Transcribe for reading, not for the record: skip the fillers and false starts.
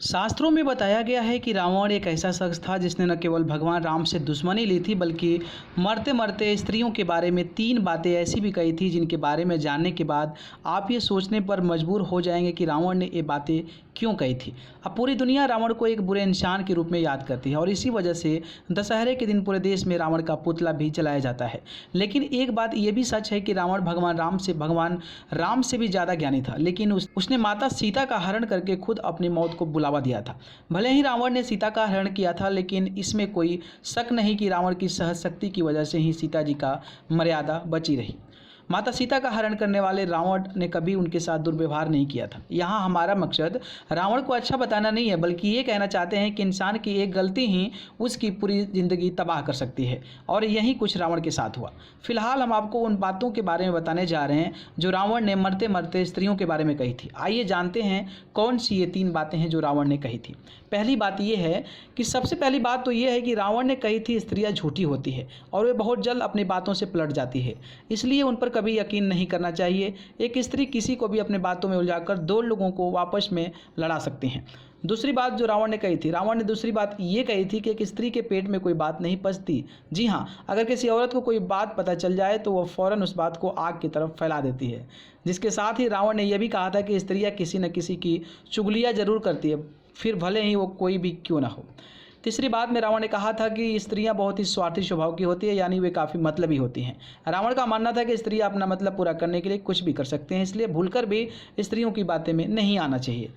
शास्त्रों में बताया गया है कि रावण एक ऐसा शख्स था जिसने न केवल भगवान राम से दुश्मनी ली थी बल्कि मरते मरते स्त्रियों के बारे में 3 बातें ऐसी भी कही थी जिनके बारे में जानने के बाद आप ये सोचने पर मजबूर हो जाएंगे कि रावण ने ये बातें क्यों कही थी। अब पूरी दुनिया रावण को एक बुरे इंसान के रूप में याद करती है और इसी वजह से दशहरे के दिन पूरे देश में रावण का पुतला भी जलाया जाता है। लेकिन एक बात यह भी सच है कि रावण भगवान राम से भी ज़्यादा ज्ञानी था, लेकिन उसने माता सीता का हरण करके खुद अपनी मौत को बुलावा दिया था। भले ही रावण ने सीता का हरण किया था, लेकिन इसमें कोई शक नहीं कि रावण की सहज शक्ति की वजह से ही सीता जी का मर्यादा बची रही। माता सीता का हरण करने वाले रावण ने कभी उनके साथ दुर्व्यवहार नहीं किया था। यहाँ हमारा मकसद रावण को अच्छा बताना नहीं है, बल्कि ये कहना चाहते हैं कि इंसान की एक गलती ही उसकी पूरी ज़िंदगी तबाह कर सकती है, और यही कुछ रावण के साथ हुआ। फिलहाल हम आपको उन बातों के बारे में बताने जा रहे हैं जो रावण ने मरते मरते स्त्रियों के बारे में कही थी। आइए जानते हैं कौन सी ये 3 बातें हैं जो रावण ने कही थी। पहली बात यह है कि सबसे पहली बात तो ये है कि रावण ने कही थी स्त्रियाँ झूठी होती है और वे बहुत जल्द अपनी बातों से पलट जाती है, इसलिए उन पर कभी यकीन नहीं करना चाहिए। एक स्त्री किसी को भी अपने बातों में उलझाकर 2 लोगों को आपस में लड़ा सकती हैं। दूसरी बात जो रावण ने कही थी, रावण ने दूसरी बात ये कही थी कि एक स्त्री के पेट में कोई बात नहीं पचती। जी हाँ, अगर किसी औरत को कोई बात पता चल जाए तो वह फ़ौरन उस बात को आग की तरफ फैला देती है। जिसके साथ ही रावण ने यह भी कहा था कि स्त्रियाँ किसी न किसी की चुगलियाँ जरूर करती है, फिर भले ही वो कोई भी क्यों ना हो। तीसरी बात में रावण ने कहा था कि स्त्रियां बहुत ही स्वार्थी स्वभाव की होती है, यानी वे काफ़ी मतलबी होती हैं। रावण का मानना था कि स्त्रियां अपना मतलब पूरा करने के लिए कुछ भी कर सकते हैं, इसलिए भूलकर भी स्त्रियों की बातें में नहीं आना चाहिए।